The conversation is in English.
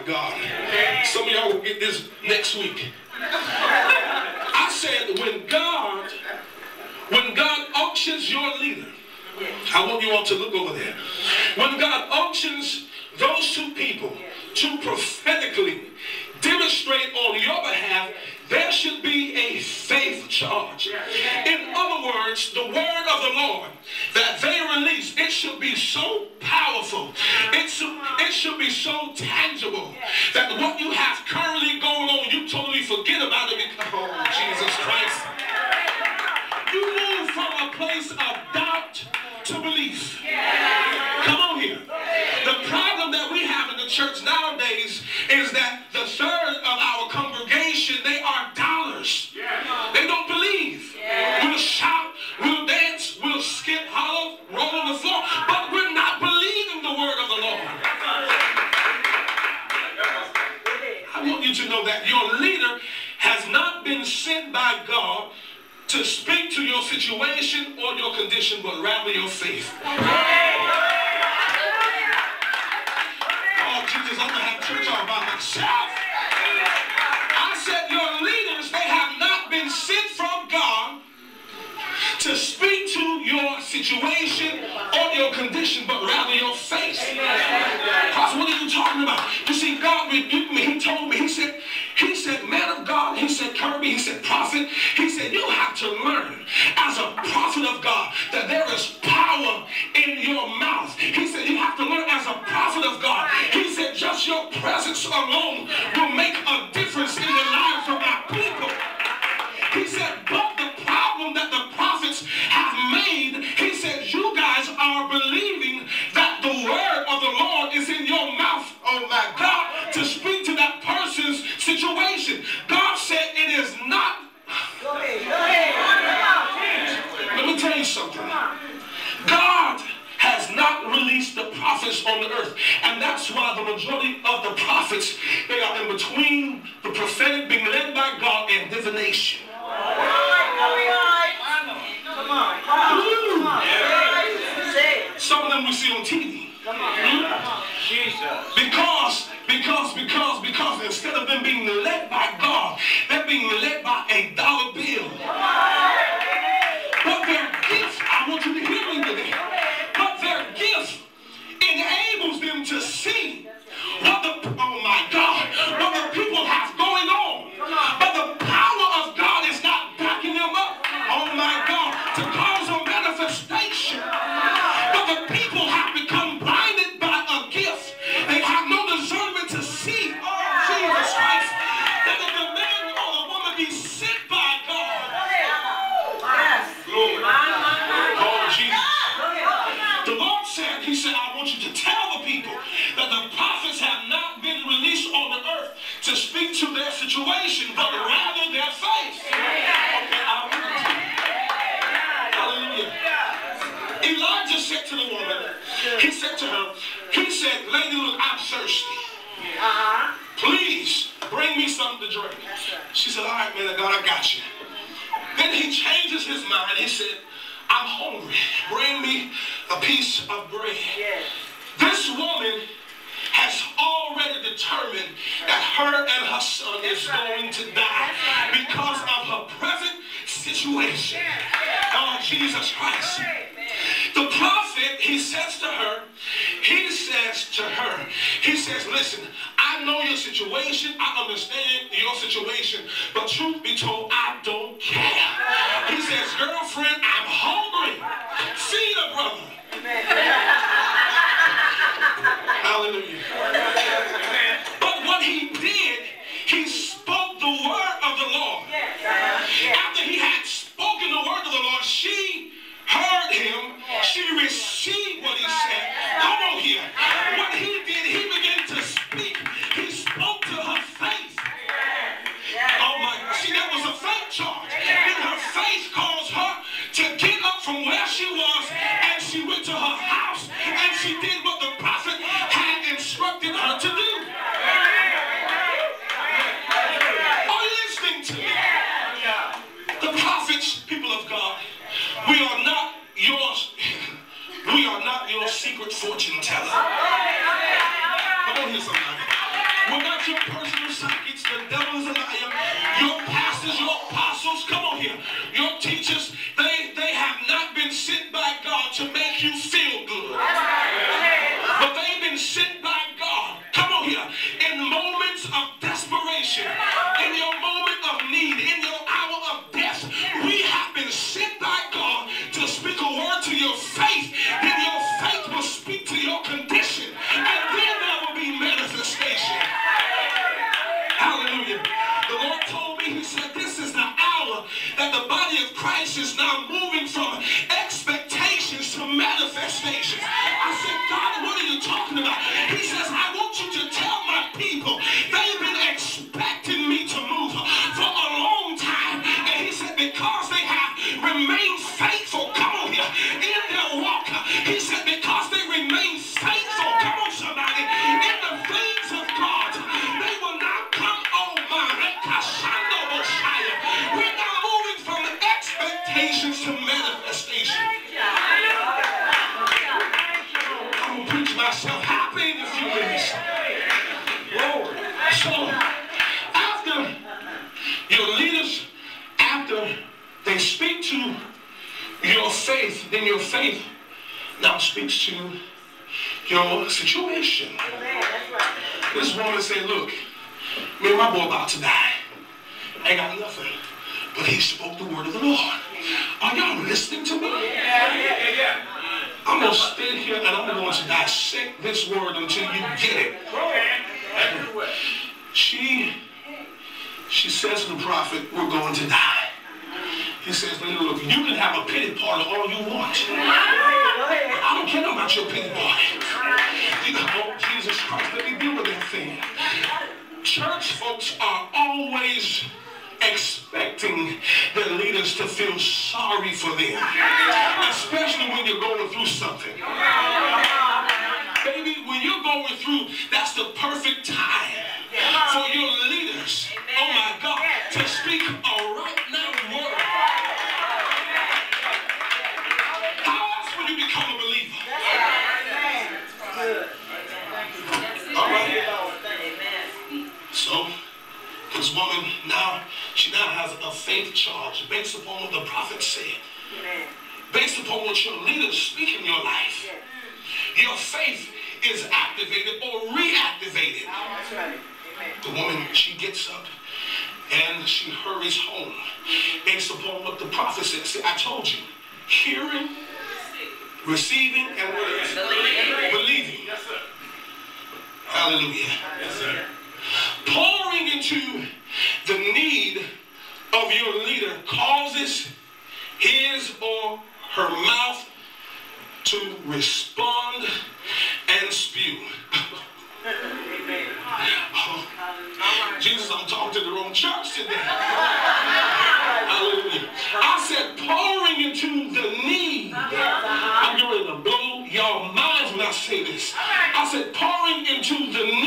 God. Some of y'all will get this next week. I said when God unctions your leader, I want you all to look over there. When God unctions those two people to prophetically demonstrate on your behalf, there should be a faith charge. In other words, the word of the Lord that they release, it should be so powerful. It should be so tangible that what you have currently going on, you totally forget about it because, oh, Jesus Christ. You move from a place of doubt to belief. Come on here. The problem that we have in the church nowadays is that the third of our congregation, they are doubters. They don't believe. We'll shout, we'll dance, we'll skip, holler, roll on the floor, but we're not believing the word of the Lord. I want you to know that your leader has not been sent by God to speak to your situation or your condition, but rather your faith. Oh, Jesus, I'm going to have church all by myself. I said your leaders, they have not been sent from God to speak to your situation or your condition, but rather your faith. Pastor, what are you talking about? You see, God rebuked me. He told me, he said, man of God, he said, Kirby, he said, prophet, he said, you have to learn as a prophet of God that there is power in your mouth. He said, you have to learn as a prophet of God. He said, just your presence alone will make a difference in the lives of our people. He said, but the problem that the prophets have made, he said, you guys are believing that the word of the Lord is in your mouth, oh my God, to speak to that person's situation. God said it is not. Let me tell you something. God has not released the prophets on the earth. And that's why the majority of the prophets, they are in between the prophetic, being led by God, and divination. Some of them we see on TV. Because instead of them being led by God, they're being led by a dollar bill. But their gift, I want you to hear me today, but their gift enables them to see what the, oh my God, what the people have going on. But the power of God is not backing them up, oh my God, to cause a manifestation. But the people have become blinded by a gift. They have no discernment to see, oh Jesus Christ, that if the man or the woman be sent by God. Glory. Oh Jesus. The Lord said, he said, I want you to tell the people that the prophets have not been released on the earth to speak to their situation, but rather their faith. Okay, hallelujah. Elijah said to the woman, he said to her, he said, lady, look, I'm thirsty. Please bring me something to drink. She said, all right, man of God, I got you. Then he changes his mind. He said, I'm hungry. Bring me a piece of bread. This woman has already determined that her and her son is going to die because of her present situation. Oh, Jesus Christ. The prophet, he says to her, listen, I know your situation, I understand your situation, but truth be told, I don't care. He says, girlfriend, I'm hungry. Feed a brother. Hallelujah. But what he did, he spoke the word of the Lord. After he had spoken the word of the Lord, she heard him. She received what he said. Come on here. What he did, he began to speak. He spoke to her faith. Oh my God. See, that was a faith charge. And her faith caused her to get up from where she was, and she went to her house, and she did what the prophet had instructed her to do. Are you listening to me? The prophets, people of God, we are not your secret fortune teller. Come on here, somebody. We're not your personal psychics. The devil is a liar. Your pastors, your apostles, come on here. Your teachers, they have not been sent by God to make you feel good. But they've been sent by God. Come on here. In moments of desperation, in your moment of need, in your hour of death, we have been sent by God to speak a word to your faith. Then your faith will speak to your condition. And then there will be manifestation. Hallelujah. The Lord told me, he said, this is the hour that the body of Christ is now moving from expectations to manifestations. I said, God, what are you talking about? He says, I want you to tell my people they've been expecting me to move for a long time. And he said, because they have remained faithful, come on here, in their walk. He said, because they remain faithful, come on somebody, in the things of God, they will not come over. We're now moving from expectations to manifestation. I'm going to preach myself happy in a few minutes. So, after your leaders, after they speak to your faith, then your faith now speaks to your situation. This woman said, look, me and my boy about to die. I ain't got nothing. But he spoke the word of the Lord. Are y'all listening to me? Yeah. I'm going to stand here and I'm going to dissect this word until you get it. She says to the prophet, we're going to die. He says, look, you can have a pity party all you want. I don't care about your pity party. Oh, Jesus Christ, let me deal with that thing. Church folks are always expecting their leaders to feel sorry for them, especially when you're going through something. Baby, when you're going through, that's the perfect time for your leaders, oh my God, to speak a right now word. How else will you become a believer? All right. So, this woman she now has a faith charge based upon what the prophet said. Based upon what your leaders speak in your life. Your faith is activated or reactivated. The woman, she gets up and she hurries home based upon what the prophet said. See, I told you, hearing, receiving, and what else? Believing. Yes, sir. Hallelujah. Yes, sir. Pouring into the need of your leader causes his or her mouth to respond and spew. Oh, Jesus, I'm talking to the wrong church today. Hallelujah. I said pouring into the need. I'm getting ready to blow your minds when I say this. I said pouring into the need